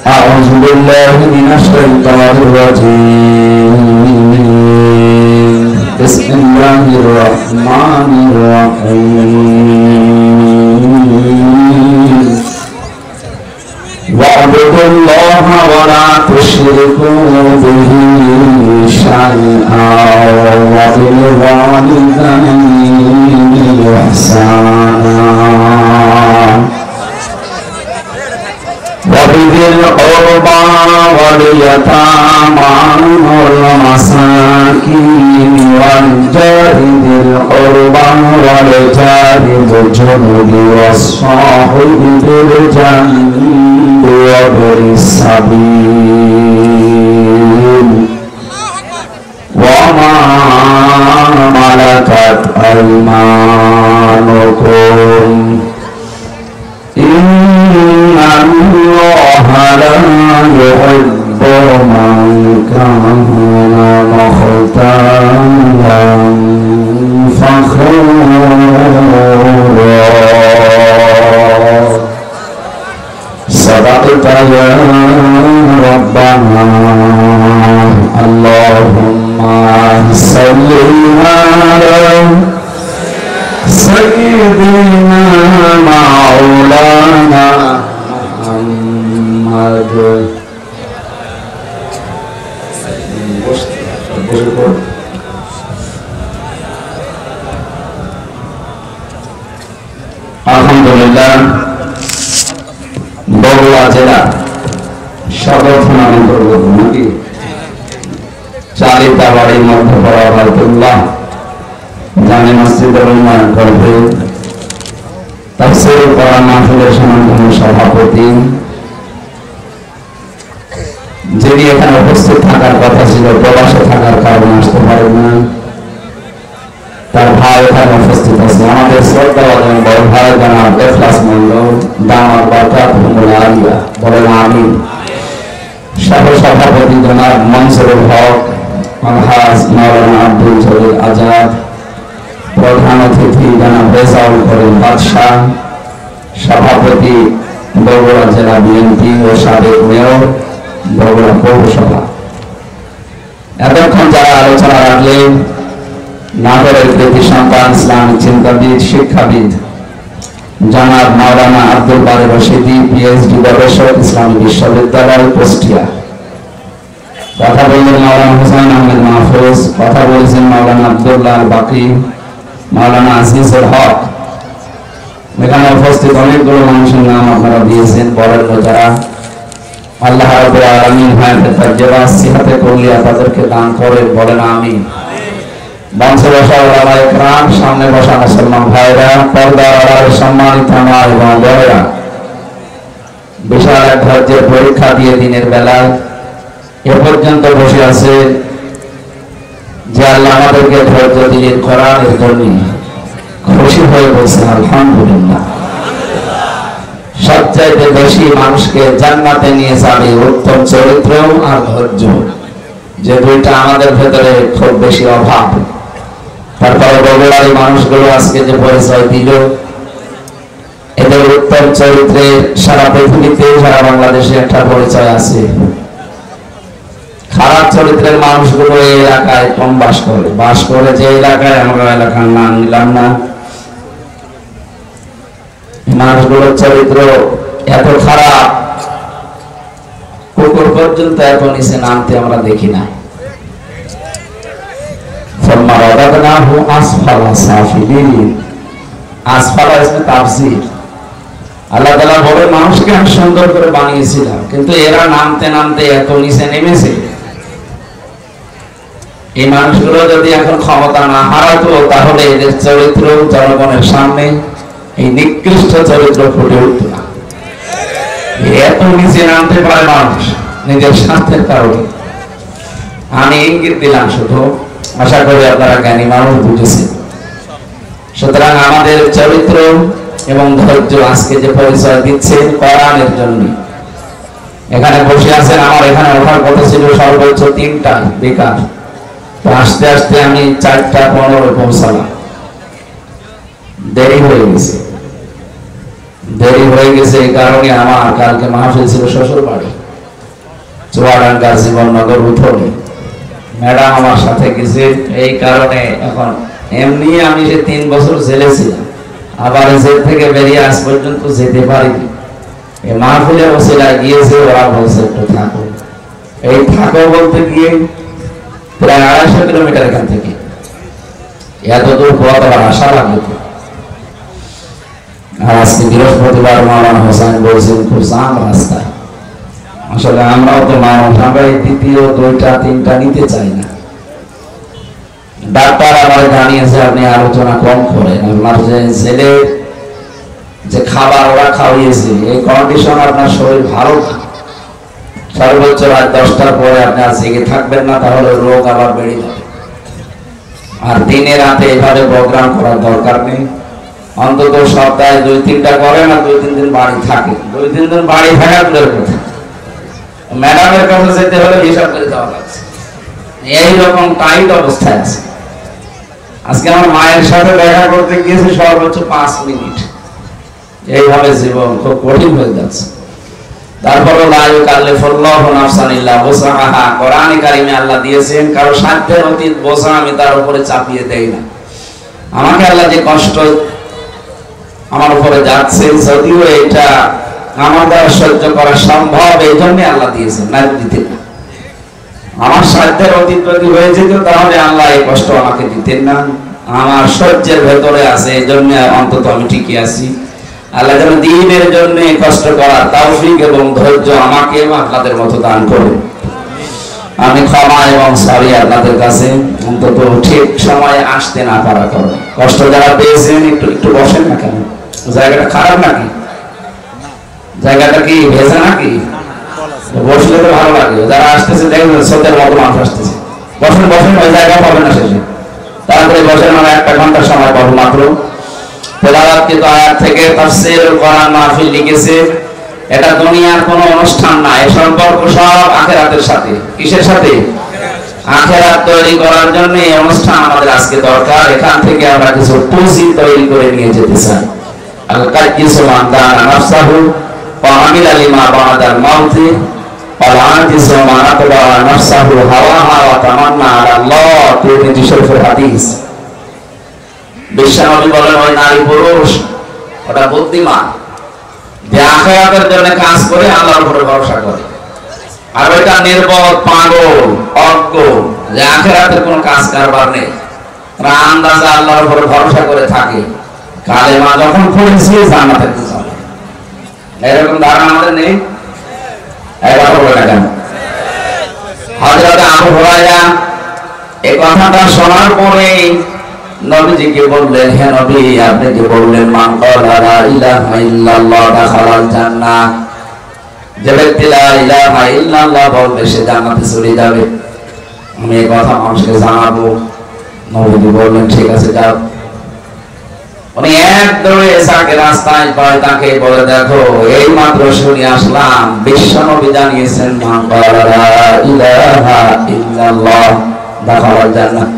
أعوذ بالله من الشيطان الرجيم بسم الله الرحمن الرحيم واعبدوا الله ولا تشركوا به شيئا وبالوالدين إحسانا وبذي القربى واليتامى والمساكين والجار ذي القربى والجار ذي الجنب والصاحب بالجنب وابن السبيل وما ملكت أيمانكم إن الله لا يحب من كان مختالا فخورا صدقت يا ربنا اللهم صل على سيدنا مولانا محمد আলহামদুলিল্লাহ বগুড়া জেলা সদর থানার অন্তর্গত নাকি চারিতাবাড়ির মধ্যে পড়া আব্দুল্লাহ জামে মসজিদের উন্নয়ন করবে তাফসীর কোরআন মাহফিলের সম্মানিত সভাপতি যিনি এখানে উপস্থিত থাকার কথা ছিল প্রবাসে থাকার কারণে আসতে পারেন না, তার ভাই এখানে উপস্থিত আছে। আমাদের শ্রদ্ধাভাজন বড় ভাই জনাব ইখলাস মন্ডল দামাত বারাকাতুহুল আলিয়া বলেন আমিন। সহ সভাপতি জনাব মনসুরুল হক আলহাজ মাওলানা আব্দুল জলিল আজাদ, প্রধান অতিথি জনাব রেজাউল করিম বাদশাহ, সভাপতি বগুড়া জেলা বিএনপি ও সাবেক মেয়র বগুড়া পৌরসভা। এতক্ষণ যারা আলোচনা রাখলেন নাটোরের কৃতি সন্তান ইসলামিক চিন্তাবিদ শিক্ষাবিদ জনাব মাওলানা আব্দুল বারী রশিদি, পিএইচডি গবেষক, ইসলামী বিশ্ববিদ্যালয় কুষ্টিয়া। কথা বললেন মাওলানা হুসাইন আহমেদ মাহফুজ, কথা বলেছেন মাওলানা আব্দুল্লাহ আল বাকি, মাওলানা আজিজুল হক। এখানে উপস্থিত অনেকগুলো মানুষের নাম আপনারা দিয়েছেন, বলেন যারা আল্লাহ রাব্বুল আলামিন হায়াতে তাজ্জেবা সিহাতে কুল্লিয়া তাদেরকে দান করে বলেন আমিন। মঞ্চে বসা ওলামা ইকরাম, সামনে বসা মুসলমান ভাইরা, পর্দার আড়ালে সম্মানিত মা এবং বোনেরা, বিশাল এক ধৈর্যের পরীক্ষা দিয়ে দিনের বেলায় এ পর্যন্ত বসে আছে যে আল্লাহ আমাদেরকে ধৈর্য দিলেন কোরআনের জন্য, খুশি হয়ে বলছেন আলহামদুলিল্লাহ। সবচাইতে বেশি মানুষকে জান্নাতে নিয়ে যাবে উত্তম চরিত্র আর ধৈর্য, যে দুইটা আমাদের ভেতরে খুব বেশি অভাব। তারপরে বগুড়ার এই মানুষগুলো আজকে যে পরিচয় দিল, এদের উত্তম চরিত্রে সারা পৃথিবীতে সারা বাংলাদেশে একটা পরিচয় আছে। খারাপ চরিত্রের মানুষগুলো এই এলাকায় কম বাস করে যে এলাকায় আমরা এলাকার নাম নিলাম না, মানুষগুলোর চরিত্র এত খারাপ কুকুর পর্যন্ত এত নিচে নামতে আমরা দেখি না। আল্লাহ তাআলা বলে মানুষকে আমি সুন্দর করে বানিয়েছিলাম, কিন্তু এরা নামতে নামতে এত নিচে নেমেছে। এই মানুষগুলো যদি এখন ক্ষমতা না হারাতো তাহলে এদের চরিত্র জনগণের সামনে এই নিকৃষ্ট চরিত্র ফুটে উঠত না। এত নিচে নামতে পারে মানুষ নিজের স্বার্থের কারণে। আমি ইঙ্গিত দিলাম শুধু, আশা করি আপনারা জ্ঞানী মানুষ বুঝেছেন। সুতরাং আমাদের চরিত্র এবং ধৈর্য আজকে যে পরিচয় দিচ্ছেন কোরআনের জন্য। এখানে বসে আছেন, আমার এখানে ওঠার কথা ছিল সর্বোচ্চ 3টা বেকার, তো আস্তে আস্তে আমি 4:15 পৌঁছালাম। দেরি হয়ে গেছে এই কারণে আমার কালকে মাহফিল ছিল শ্বশুর বাড়ি। চুয়াডাঙ্গার জীবননগর উঠোনে ম্যাডাম আমার সাথে গেছে। এই কারণে এখন এমনি আমি যে 3 বছর জেলে ছিলাম, আবার জেল থেকে বেরিয়ে আজ পর্যন্ত যেতে পারিনি। এই মাহফিলের ওসিলায় গিয়েছে, ওরা বলছে একটু থাকো। এই থাকো বলতে গিয়ে প্রায় 250 কিলোমিটার এখান থেকে এত দূর পথ আবার আশা লাগবে। আর আজকে বৃহস্পতিবার মাওলানা হোসেন বলছেন খুব জাম রাস্তায়। আসলে আমরাও তো মানুষ, আমরা এই দ্বিতীয় 2টা 3টা নিতে চাই না। ডাক্তার আমার জানিয়েছে আপনি আলোচনা কম করেন, আপনার যে ছেলে যে খাবার ওরা খাওয়িয়েছে এই কন্ডিশন আপনার শরীর ভালো না। সর্বোচ্চ রাত 10টার পরে আপনি আর জেগে থাকবেন না, তাহলে রোগ আবার বেড়ে যাবে। আর দিনে রাতে এভাবে প্রোগ্রাম করার দরকার নেই। অন্তত সপ্তাহে 2-3টা করেন আর 2-3 দিন বাড়ি থাকে। 2-3 দিন বাড়ি থাকা দূরের কথা, ম্যাডামের কাছে যেতে হলে হিসাব করে যাওয়া লাগছে। এইরকম টাইট অবস্থায় আছে। আজকে আমার মায়ের সাথে দেখা করতে গিয়েছে সর্বোচ্চ 5 মিনিট। এইভাবে জীবন খুব কঠিন হয়ে যাচ্ছে। তারপরে লা ইউকাল্লিফুল্লাহু নাফসান ইল্লা ওয়াসআহা, কোরআনে কারিমে আল্লাহ দিয়েছেন কারো সাধ্যের অতীত বোঝা আমি তার উপরে চাপিয়ে দেই না। আমাকে আল্লাহ যে কষ্ট আমার উপরে যাচ্ছে, যদিও এটা আমার দ্বারা সহ্য করা সম্ভব, এই জন্য আল্লাহ দিয়েছেন, না দিতেন না। আমার সাধ্যের অতীত যদি হয়ে যেত তাহলে আল্লাহ এই কষ্ট আমাকে দিতেন না। আমার সহ্যের ভেতরে আছে, এই জন্য অন্তত আমি ঠিকই আছি। আল্লাহ যেন দ্বীনের জন্য কষ্ট করার তৌফিক এবং ধৈর্য আমাকে এবং আপনাদের মতো দান করুন। আমি ক্ষমা এবং সরি আপনাদের কাছে, অন্তত ঠিক সময়ে আসতে না পারা কারণে। কষ্ট যারা পেয়েছেন একটু বসেন না কেন? জায়গাটা খারাপ নাকি? জায়গাটা কি ভেজা নাকি? বসলে তো ভালো লাগে। যারা আসতেছে দেখবেন সত্যের মতো মানুষ আসতেছে। বসেন বসেন, ওই জায়গা পাবেন না শেষে। তারপরে বসেন, আমরা 1 ঘন্টার সময় পাবো মাত্র। তেলাওয়াতকৃত আয়াত থেকে তাফসীরুল কোরআন মাহফিল লিখেছে, এটা দুনিয়ার কোনো অনুষ্ঠান না, এর সম্পর্ক সব আখিরাতের সাথে। কিসের সাথে? আখিরাত তৈরি করার জন্য এই অনুষ্ঠান আমাদের আজকে দরকার। এখান থেকে আমরা কিছু পুঁজি তৈরি করে নিয়ে যেতে চাই। আল কাইয়িসু মান দানা নাফসাহু ওয়া আমিলা লিমা বা'দাল মাউতি ওয়াল আজিজু মান আতবা নাফসাহু হাওয়াহা ওয়া তামান্না আলা আল্লাহ। তিরমিজি শরীফের হাদিস। বিশ্বনবী বলেন ওই নারী পুরুষ ওটা বুদ্ধিমান যে আখিরাতের জন্য কাজ করে আল্লাহর উপরে ভরসা করে। আর ওইটা নির্বোধ, পাগল, অজ্ঞ যে আখিরাতের কোনো কাজ কারবার নেই, আন্দাজে আল্লাহর উপরে ভরসা করে থাকে। কালেমা যখন পড়েছি জান্নাতে যাবে, এরকম ধারণা আমাদের নেই। এবার বলে না কেন? হযরত আবু হুরায়রা এই কথাটা শোনার পরে নবীজিকে বললেন, হে নবী, আপনি কি বললেন মান ক্বালা লা ইলাহা ইল্লাল্লাহ দাখালাল জান্নাহ, যে ব্যক্তি লা ইলাহা ইল্লাল্লাহ বলবে সে জান্নাতে চলে যাবে। আমি এই কথা মানুষকে জানাবো। নবীজি বললেন ঠিক আছে যাও। উনি এক দৌড়ে এসাকে রাস্তায় পায়, তাকে বলে দেখো এই মাত্র শুনে আসলাম বিশ্বনবী জানিয়েছেন মান ক্বালা লা ইলাহা ইল্লাল্লাহ দাখালাল জান্নাহ,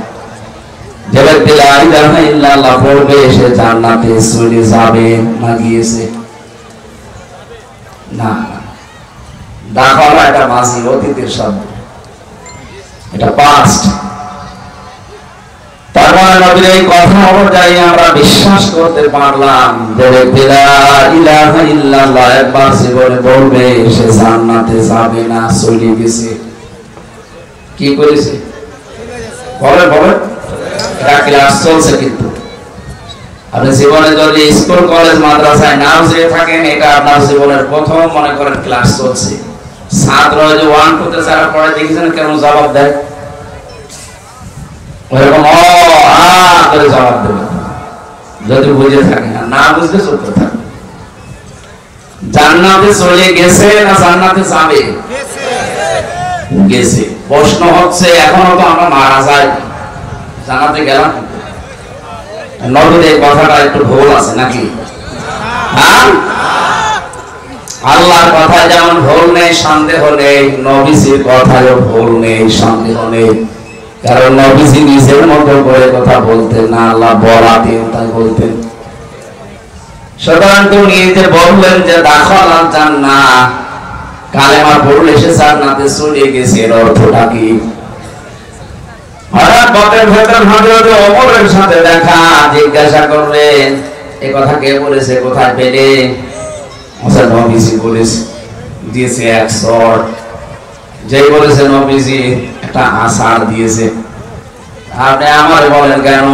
যে ব্যক্তি লা ইলাহা ইল্লাল্লাহ পড়বে সে জান্নাতে চলে যাবে। না গিয়েছে না, দাখালা এটা মাঝি অতীতের শব্দ, এটা পাস্ট। তারপরে নবীর এই কথা অনুযায়ী আমরা বিশ্বাস করতে পারলাম যে ব্যক্তি লা ইলাহা ইল্লাল্লাহ একবার জীবনে বলবে সে জান্নাতে যাবে না, চলে গেছে। কি করেছে? বলে বলে এটা ক্লাস চলছে। কিন্তু আপনি জীবনে যদি স্কুল কলেজ মাদ্রাসায় নাও যেয়ে থাকেন, এটা আপনার জীবনের প্রথম মনে করেন ক্লাস চলছে। ছাত্র যে 1 2 তে যারা পড়ে দেখেছেন কেমন জবাব দেয়, ওইরকম করে জবাব দেবে যদি বুঝে থাকে। না বুঝলে চুপ করে থাকবে। জান্নাতে চলে গেছে না জান্নাতে যাবে? গেছে। প্রশ্ন হচ্ছে এখনো তো আমরা মারা যাই, জান্নাতে গেলাম। নবীর এই কথাটা একটু ভুল আছে নাকি? হ্যাঁ, আল্লাহর কথায় যেমন ভুল নেই সন্দেহ নেই, নবীজির কথায়ও ভুল নেই সন্দেহ নেই। কারণ নবীজি নিজের মতো করে কথা বলতেন না, আল্লাহ বলাতেন তাই বলতেন। সুতরাং তিনি যে বললেন যে দাখালাল জান্নাহ, কালেমা পড়লে সে জান্নাতে চলে গেছে, এর অর্থটা কি? হঠাৎ পথের ভেতর হযরত ওমরের সাথে দেখা, জিজ্ঞাসা করলেন এই কথা কে বলেছে, কোথায় পেলে? আচ্ছা নবীজি বলেছে, দিয়েছে এক শর্ট। যেই বলেছে নবীজি একটা আষাঢ় দিয়েছে। আপনি আমার বলেন কেন?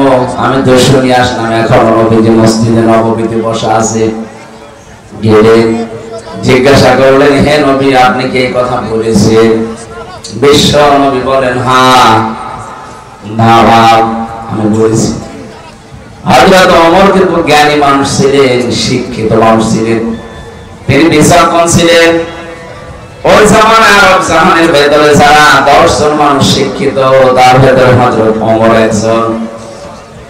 আমি তো শুনি আসলাম এখন নবীজি মসজিদে নববীতে বসা আছে। গেলে জিজ্ঞাসা করলেন হে নবী আপনি কি এই কথা বলেছেন? বিশ্ব নবী বলেন হ্যাঁ না আমি বলেছি। হযরত ওমর কিন্তু জ্ঞানী মানুষ ছিলেন, শিক্ষিত মানুষ ছিলেন, তিনি বিচক্ষণ ছিলেন। ওই জামানায় আরব জাহানের ভেতরে যারা 10 জন মানুষ শিক্ষিত, তার ভেতরে হযরত ওমর একজন।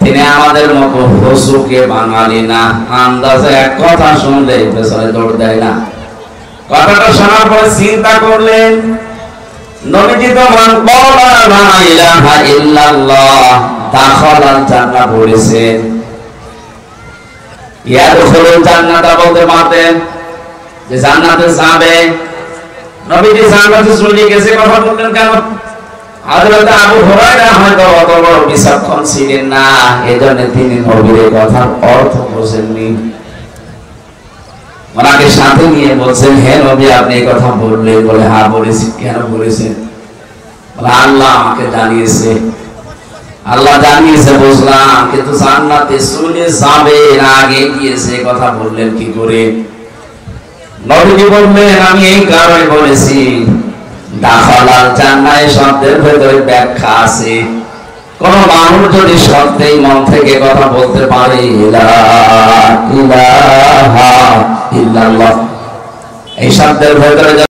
তিনি আমাদের মতো হুজুকে বাঙালি না, আন্দাজে এক কথা শুনলে পেছনে দৌড় দেয় না। কথাটা শোনার পর চিন্তা করলেন নবীজি তো মান ক্বালা লা ইলাহা ইল্লাল্লাহ দাখালাল জান্নাহ বলেছেন, ইয়াদখুলুল জান্নাহ বলতে পারতেন যে জান্নাতে যাবে। নবীজি জান্নাতে চলে গেছে কথা বললেন কেন? হযরত আবু হুরায়রা হয়তো অত বড় বিচক্ষণ ছিলেন না, এজন্য তিনি নবীর কথার অর্থ বোঝেননি। ওনাকে সাথে নিয়ে বলছেন হে নবী আপনি এই কথা বললেন? বলে হ্যাঁ বলেছি। কেন বলেছেন? বলে আল্লাহ আমাকে জানিয়েছে। আল্লাহ জানিয়েছে বুঝলাম, কিন্তু জান্নাতে চলে যাবে না আগে গিয়েছে কথা বললেন কি করে? নবীজি বললেন আমি এই কারণে বলেছি, দাখালাল জান্নাহ শব্দের ভেতরে ব্যাখ্যা আছে। কোন মানুষ যদি সত্যি মন থেকে কথা বলতে পারে লা ইলাহা ইল্লাল্লাহ, এই শব্দের ভেতরে